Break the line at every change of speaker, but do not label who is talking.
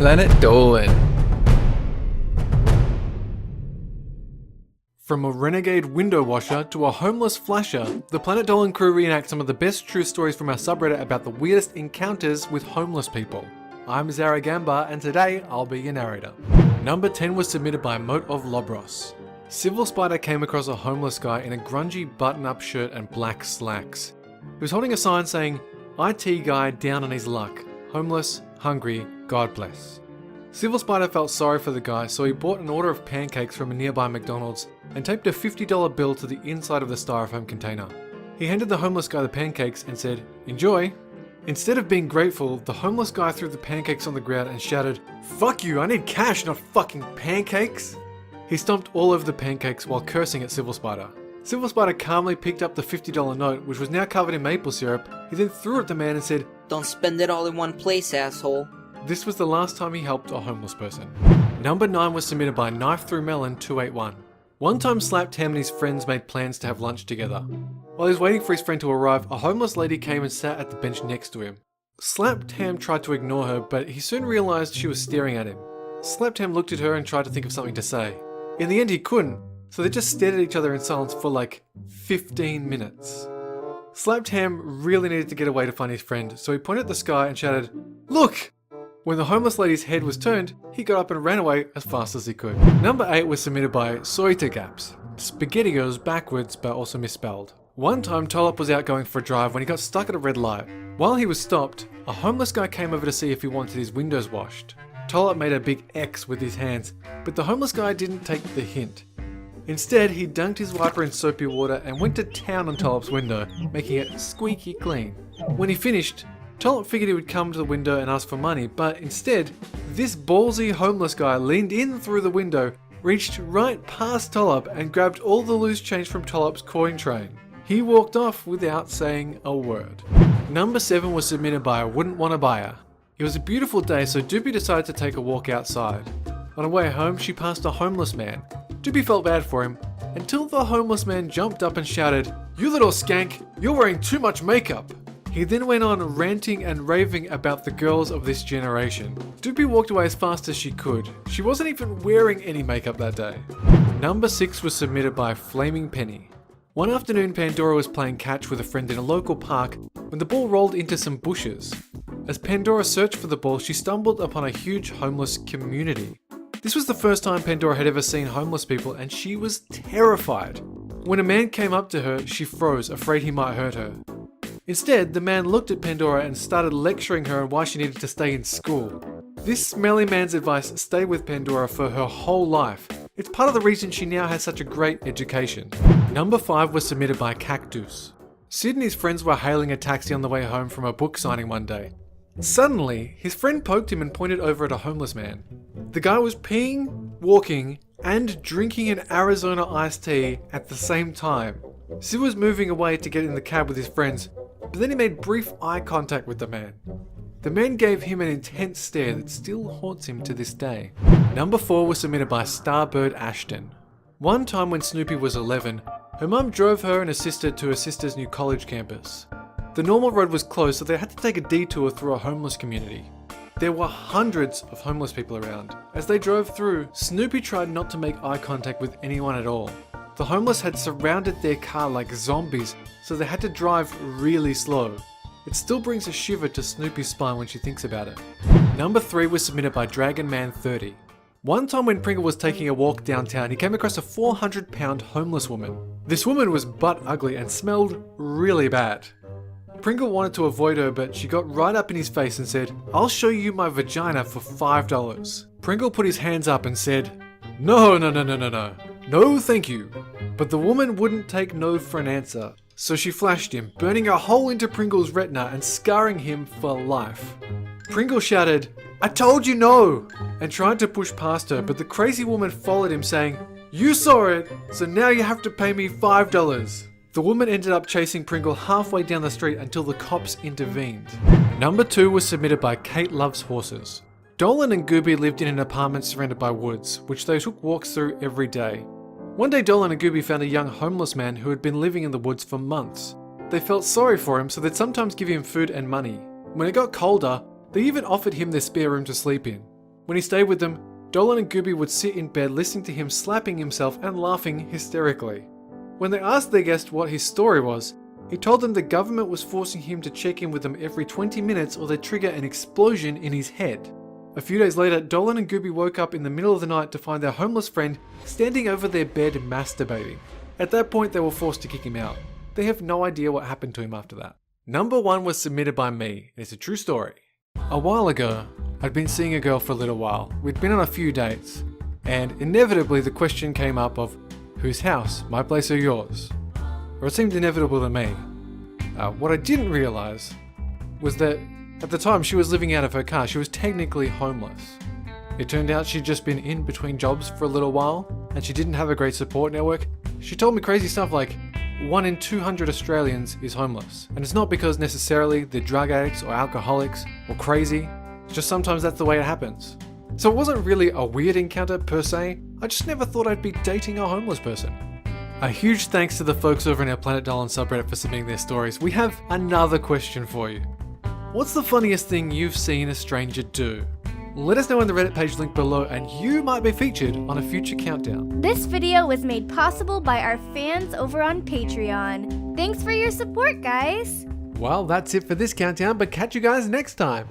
Planet Dolan. From a renegade window washer to a homeless flasher, the Planet Dolan crew reenact some of the best true stories from our subreddit about the weirdest encounters with homeless people. I'm Zaraganba, and today I'll be your narrator. Number 10 was submitted by Mote-of-Lobross. Civil Spider came across a homeless guy in a grungy button-up shirt and black slacks. He was holding a sign saying, "IT guy down on his luck. Homeless, hungry, God bless." Civil Spider felt sorry for the guy, so he bought an order of pancakes from a nearby McDonald's and taped a $50 bill to the inside of the styrofoam container. He handed the homeless guy the pancakes and said, "Enjoy." Instead of being grateful, the homeless guy threw the pancakes on the ground and shouted, "Fuck you, I need cash, not fucking pancakes." He stomped all over the pancakes while cursing at Civil Spider. Civil Spider calmly picked up the $50 note, which was now covered in maple syrup. He then threw it at the man and said,
"Don't spend it all in one place, asshole."
This was the last time he helped a homeless person. Number 9 was submitted by Knife Through Melon 281. One time Slapped Ham and his friends made plans to have lunch together. While he was waiting for his friend to arrive, a homeless lady came and sat at the bench next to him. Slapped Ham tried to ignore her, but he soon realized she was staring at him. Slapped Ham looked at her and tried to think of something to say. In the end he couldn't, so they just stared at each other in silence for like 15 minutes. Slapped Ham really needed to get away to find his friend, so he pointed at the sky and shouted, "Look!" When the homeless lady's head was turned, he got up and ran away as fast as he could. Number 8 was submitted by sOitteghapS. Spaghetti goes backwards but also misspelled. One time Tolop was out going for a drive when he got stuck at a red light. While he was stopped, a homeless guy came over to see if he wanted his windows washed. Tolop made a big X with his hands, but the homeless guy didn't take the hint. Instead, he dunked his wiper in soapy water and went to town on Tolop's window, making it squeaky clean. When he finished, Tolop figured he would come to the window and ask for money, but instead, this ballsy homeless guy leaned in through the window, reached right past Tolop and grabbed all the loose change from Tolop's coin train. He walked off without saying a word. Number 7 was submitted by wouldntwannabya. It was a beautiful day, so Doopy decided to take a walk outside. On her way home, she passed a homeless man. Doopy felt bad for him, until the homeless man jumped up and shouted, "You little skank, you're wearing too much makeup." He then went on ranting and raving about the girls of this generation. Doopy walked away as fast as she could. She wasn't even wearing any makeup that day. Number 6 was submitted by flamingpenny. One afternoon, Pandora was playing catch with a friend in a local park when the ball rolled into some bushes. As Pandora searched for the ball, she stumbled upon a huge homeless community. This was the first time Pandora had ever seen homeless people, and she was terrified. When a man came up to her, she froze, afraid he might hurt her. Instead, the man looked at Pandora and started lecturing her on why she needed to stay in school. This smelly man's advice stayed with Pandora for her whole life. It's part of the reason she now has such a great education. Number 5 was submitted by Kaktoose. Sid and his friends were hailing a taxi on the way home from a book signing one day. Suddenly, his friend poked him and pointed over at a homeless man. The guy was peeing, walking, and drinking an Arizona iced tea at the same time. Sid was moving away to get in the cab with his friends, but then he made brief eye contact with the man. The man gave him an intense stare that still haunts him to this day. Number 4 was submitted by starbirdAshton. One time when Snoopy was 11, her mum drove her and her sister to her sister's new college campus. The normal road was closed, so they had to take a detour through a homeless community. There were hundreds of homeless people around. As they drove through, Snoopy tried not to make eye contact with anyone at all. The homeless had surrounded their car like zombies, so they had to drive really slow. It still brings a shiver to Snoopy's spine when she thinks about it. Number 3 was submitted by DragonMan30. One time when Pringle was taking a walk downtown, he came across a 400-pound homeless woman. This woman was butt ugly and smelled really bad. Pringle wanted to avoid her, but she got right up in his face and said, "I'll show you my vagina for $5. Pringle put his hands up and said, No, thank you." But the woman wouldn't take no for an answer, so she flashed him, burning a hole into Pringle's retina and scarring him for life. Pringle shouted, "I told you no!" and tried to push past her, but the crazy woman followed him saying, "You saw it, so now you have to pay me $5. The woman ended up chasing Pringle halfway down the street until the cops intervened. Number 2 was submitted by Kate Loves Horses. Dolan and Gooby lived in an apartment surrounded by woods, which they took walks through every day. One day Dolan and Gooby found a young homeless man who had been living in the woods for months. They felt sorry for him, so they'd sometimes give him food and money. When it got colder, they even offered him their spare room to sleep in. When he stayed with them, Dolan and Gooby would sit in bed listening to him slapping himself and laughing hysterically. When they asked their guest what his story was, he told them the government was forcing him to check in with them every 20 minutes or they'd trigger an explosion in his head. A few days later, Dolan and Gooby woke up in the middle of the night to find their homeless friend standing over their bed masturbating. At that point, they were forced to kick him out. They have no idea what happened to him after that. Number 1 was submitted by me. It's a true story. A while ago, I'd been seeing a girl for a little while. We'd been on a few dates, and inevitably the question came up of whose house, my place or yours? Or it seemed inevitable to me. What I didn't realise was that at the time she was living out of her car. She was technically homeless. It turned out she'd just been in between jobs for a little while, and she didn't have a great support network. She told me crazy stuff like 1 in 200 Australians is homeless. And it's not because necessarily they're drug addicts or alcoholics or crazy. It's just sometimes that's the way it happens. So it wasn't really a weird encounter per se. I just never thought I'd be dating a homeless person. A huge thanks to the folks over in our Planet Dolan subreddit for submitting their stories. We have another question for you. What's the funniest thing you've seen a stranger do? Let us know in the Reddit page link below and you might be featured on a future countdown.
This video was made possible by our fans over on Patreon. Thanks for your support, guys!
Well, that's it for this countdown, but catch you guys next time.